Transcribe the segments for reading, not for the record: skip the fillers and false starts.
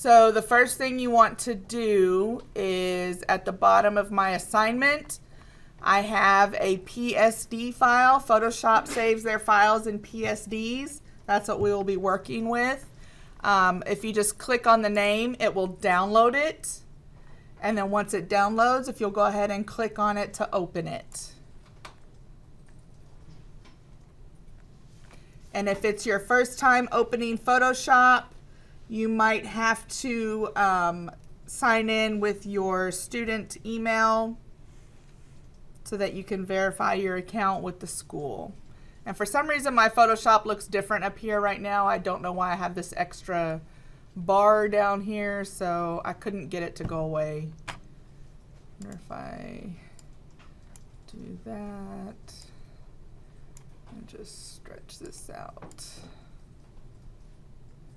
So the first thing you want to do is at the bottom of my assignment, I have a PSD file. Photoshop saves their files in PSDs. That's what we will be working with. If you just click on the name, it will download it. And then once it downloads, if you'll go ahead and click on it to open it. And if it's your first time opening Photoshop, you might have to sign in with your student email so that you can verify your account with the school. And for some reason, my Photoshop looks different up here right now. I don't know why I have this extra bar down here, so I couldn't get it to go away. I wonder if I do that and just stretch this out.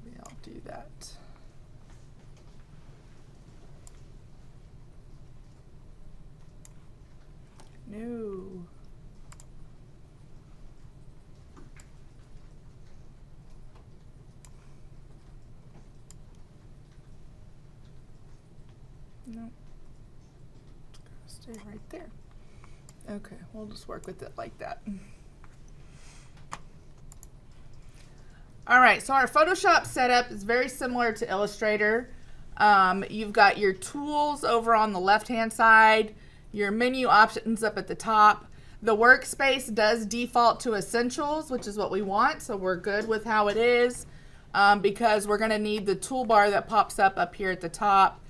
Maybe I'll do that. No. No. It's gonna stay right there. Okay, we'll just work with it like that. All right, so our Photoshop setup is very similar to Illustrator. You've got your tools over on the left-hand side, your menu options up at the top. The workspace does default to Essentials, which is what we want, so we're good with how it is because we're going to need the toolbar that pops up here at the top.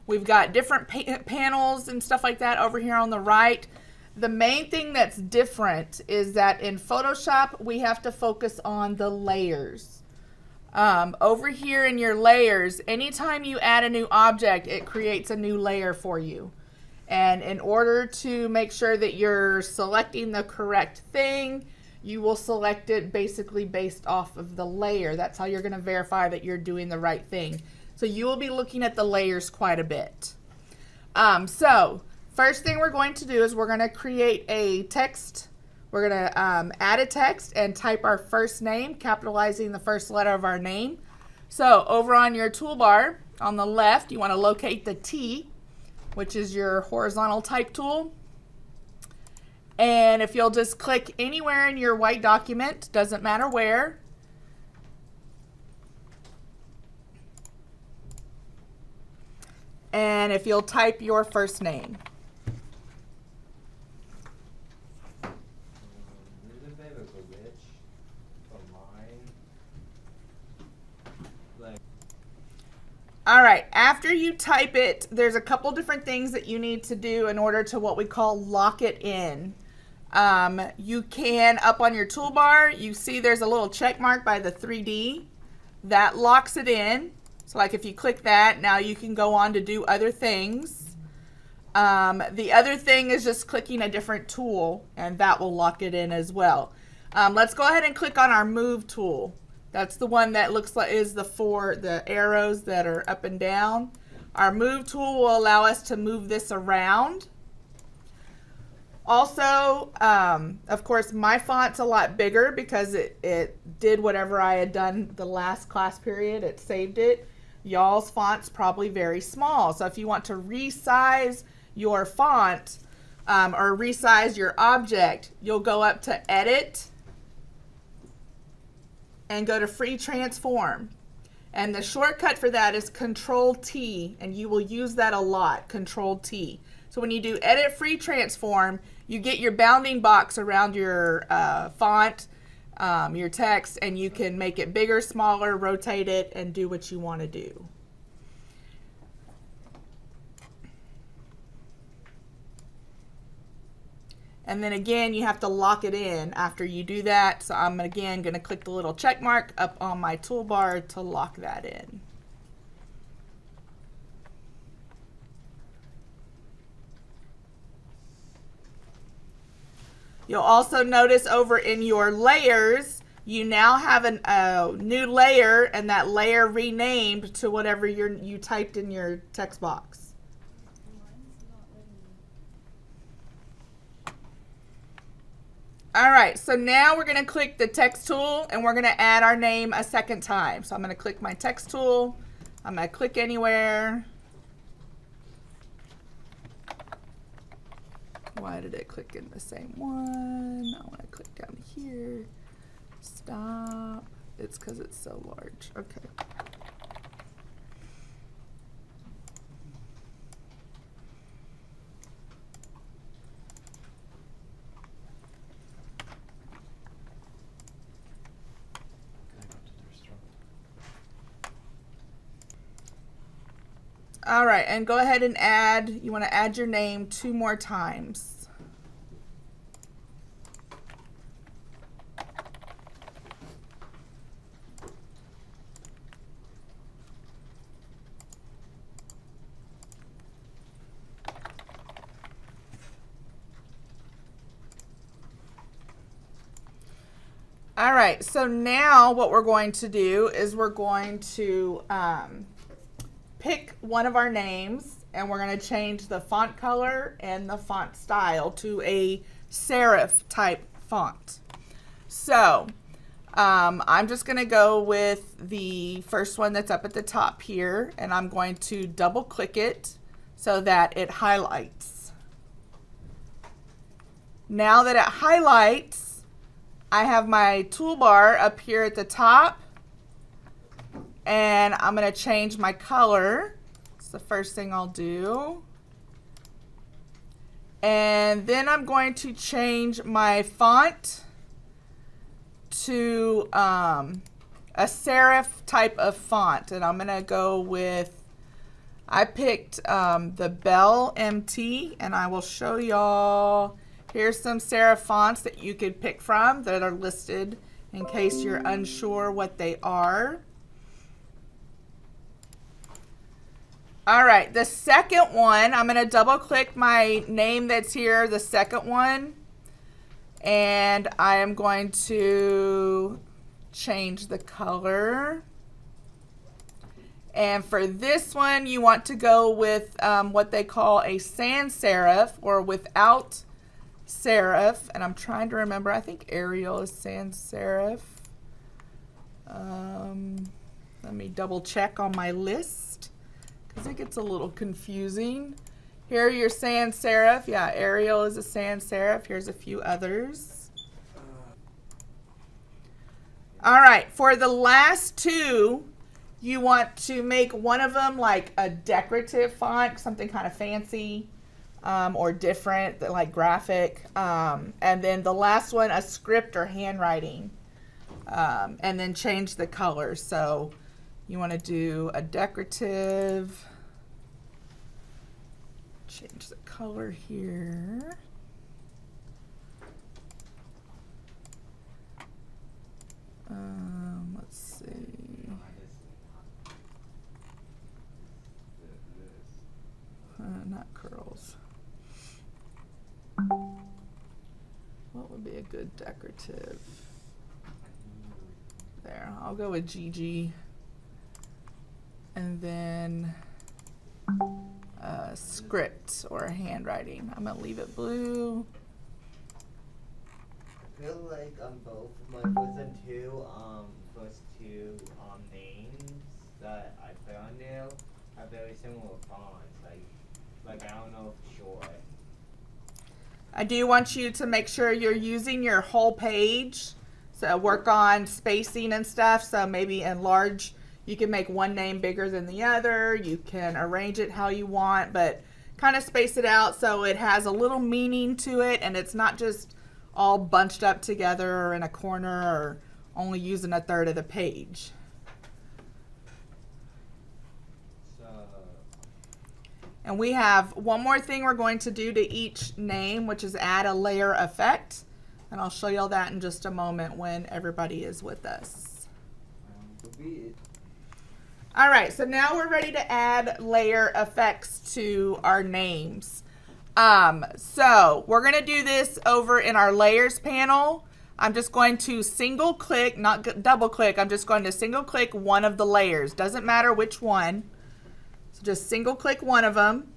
We've got different panels and stuff like that over here on the right. The main thing that's different is that in Photoshop, we have to focus on the layers. Over here in your layers, anytime you add a new object, it creates a new layer for you. And in order to make sure that you're selecting the correct thing, you will select it basically based off of the layer. That's how you're going to verify that you're doing the right thing. So you will be looking at the layers quite a bit. So first thing we're going to do is we're going to create a text. We're going to add a text and type our first name, capitalizing the first letter of our name. So over on your toolbar on the left, you want to locate the T, which is your horizontal type tool. And if you'll just click anywhere in your white document, doesn't matter where. And if you'll type your first name. All right, after you type it, there's a couple different things that you need to do in order to what we call lock it in. You can, up on your toolbar, you see there's a little check mark by the 3D. That locks it in. So like if you click that, now you can go on to do other things. The other thing is just clicking a different tool, and that will lock it in as well. Let's go ahead and click on our Move tool. That's the one that looks like is the arrows that are up and down. Our Move tool will allow us to move this around. Also, of course, my font's a lot bigger because it did whatever I had done the last class period. It saved it. Y'all's font's probably very small. So if you want to resize your font or resize your object, you'll go up to Edit and go to Free Transform. And the shortcut for that is Control-T, and you will use that a lot, Control-T. So when you do Edit Free Transform, you get your bounding box around your font, your text, and you can make it bigger, smaller, rotate it, and do what you want to do. And then again, you have to lock it in after you do that. So I'm again going to click the little check mark up on my toolbar to lock that in. You'll also notice over in your layers, you now have a new layer, and that layer renamed to whatever you typed in your text box. All right, so now we're going to click the text tool, and we're going to add our name a second time. So I'm going to click my text tool. I'm going to click anywhere. Why did it click in the same one? I want to click down here. Stop. It's because it's so large. Okay. All right, and go ahead and add, you want to add your name 2 more times. All right, so now what we're going to do is we're going to pick one of our names, and we're going to change the font color and the font style to a serif type font. So I'm just going to go with the first one that's up at the top here, and I'm going to double click it so that it highlights. Now that it highlights, I have my toolbar up here at the top, and I'm going to change my color. It's the first thing I'll do. And then I'm going to change my font to a serif type of font. And I'm going to go with, I picked the Bell MT, and I will show y'all. Here's some serif fonts that you could pick from that are listed in case you're unsure what they are. All right, the second one, I'm going to double click my name that's here, the second one, and I am going to change the color. And for this one, you want to go with what they call a sans serif, or without serif. And I'm trying to remember, I think Arial is sans serif. Let me double check on my list, because it gets a little confusing. Here are your sans serif. Yeah, Arial is a sans serif. Here's a few others. All right, for the last two, you want to make one of them like a decorative font, something kind of fancy or different, like graphic. And then the last one, a script or handwriting. And then change the color. So you want to do a decorative. Change the color here. Let's see. Not curls. What would be a good decorative? There, I'll go with GG. And then a script or a handwriting. I'm gonna leave it blue. I feel like both my first two names that I put on there are very similar fonts. Like I don't know for sure. I do want you to make sure you're using your whole page. So work on spacing and stuff. So maybe enlarge. You can make one name bigger than the other. You can arrange it how you want, but kind of space it out so it has a little meaning to it, and it's not just all bunched up together or in a corner or only using a third of the page. And we have one more thing we're going to do to each name, which is add a layer effect. And I'll show y'all that in just a moment when everybody is with us. All right, so now we're ready to add layer effects to our names. So we're gonna do this over in our layers panel. I'm just going to single click, not double click, I'm just going to single click one of the layers. Doesn't matter which one. So just single click one of them.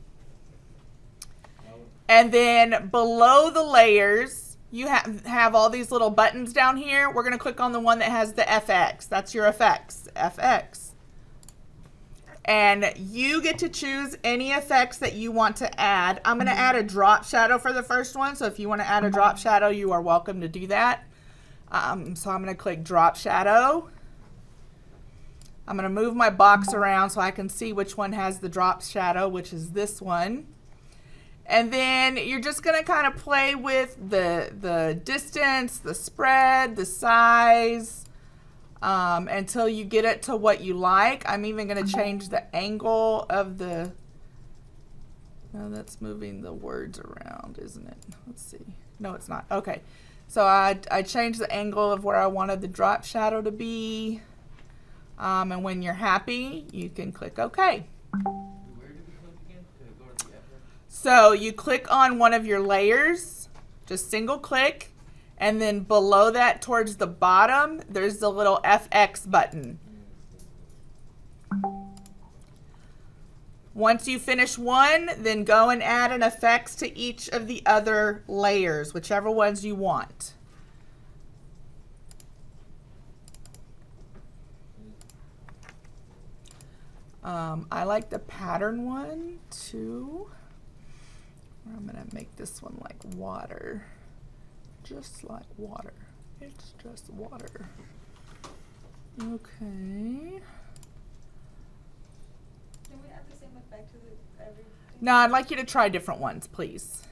And then below the layers, you have all these little buttons down here. We're gonna click on the one that has the FX. That's your effects, FX. And you get to choose any effects that you want to add. I'm going to add a drop shadow for the first one. So if you want to add a drop shadow, you are welcome to do that. So I'm going to click drop shadow. I'm going to move my box around so I can see which one has the drop shadow, which is this one. And then you're just going to kind of play with the distance, the spread, the size, until you get it to what you like. I'm even going to change the angle of the, no, that's moving the words around, isn't it? Let's see. No, it's not. Okay. So I changed the angle of where I wanted the drop shadow to be. And when you're happy, you can click OK. Where did we click again to go to the effort? So you click on one of your layers, just single click, and then below that towards the bottom, there's the little FX button. Once you finish one, then go and add an effects to each of the other layers, whichever ones you want. I like the pattern one too. I'm gonna make this one like water. Just like water. It's just water. Okay. Can we add the same effect to everything? No, I'd like you to try different ones, please.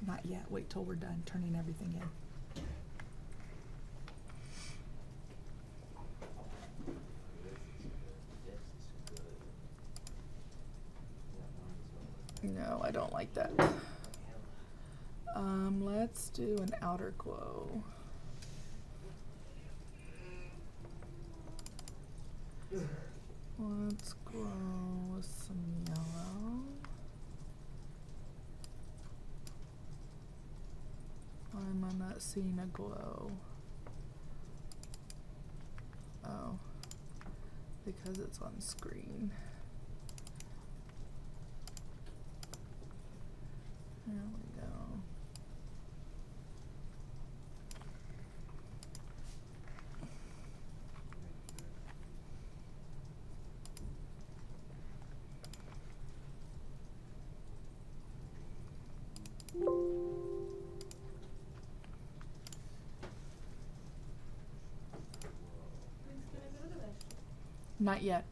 Not yet. Wait till we're done turning everything in. No, I don't like that. Let's do an outer glow. Let's glow with some yellow. Why am I not seeing a glow? Oh, because it's on screen. There we go. Not yet.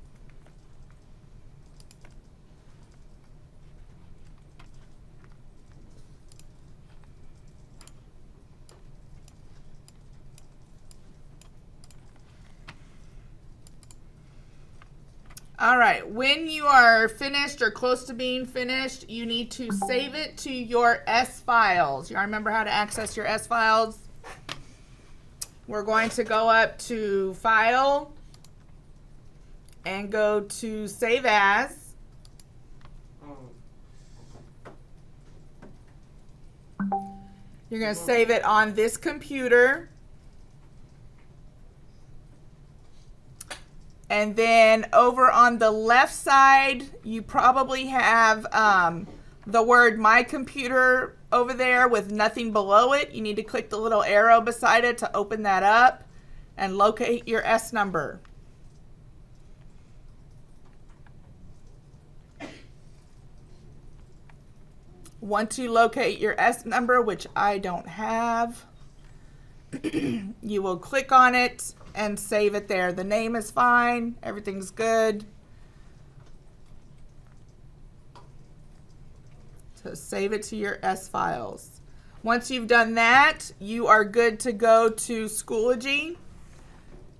All right, when you are finished or close to being finished, you need to save it to your S files. You remember how to access your S files? We're going to go up to File and go to Save As. You're going to save it on this computer. And then over on the left side, you probably have the word My Computer over there with nothing below it. You need to click the little arrow beside it to open that up and locate your S number. Once you locate your S number, which I don't have, you will click on it and save it there. The name is fine. Everything's good. So save it to your S files. Once you've done that, you are good to go to Schoology.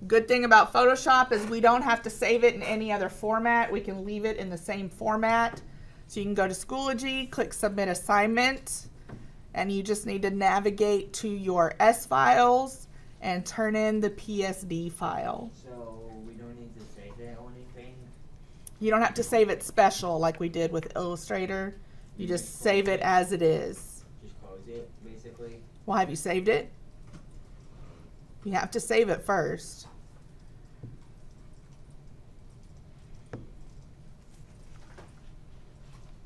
Good thing about Photoshop is we don't have to save it in any other format. We can leave it in the same format. So you can go to Schoology, click Submit Assignment, and you just need to navigate to your S files and turn in the PSD file. So we don't need to save it or anything? You don't have to save it special like we did with Illustrator. You just save it as it is. Just close it, basically? Well, have you saved it? You have to save it first.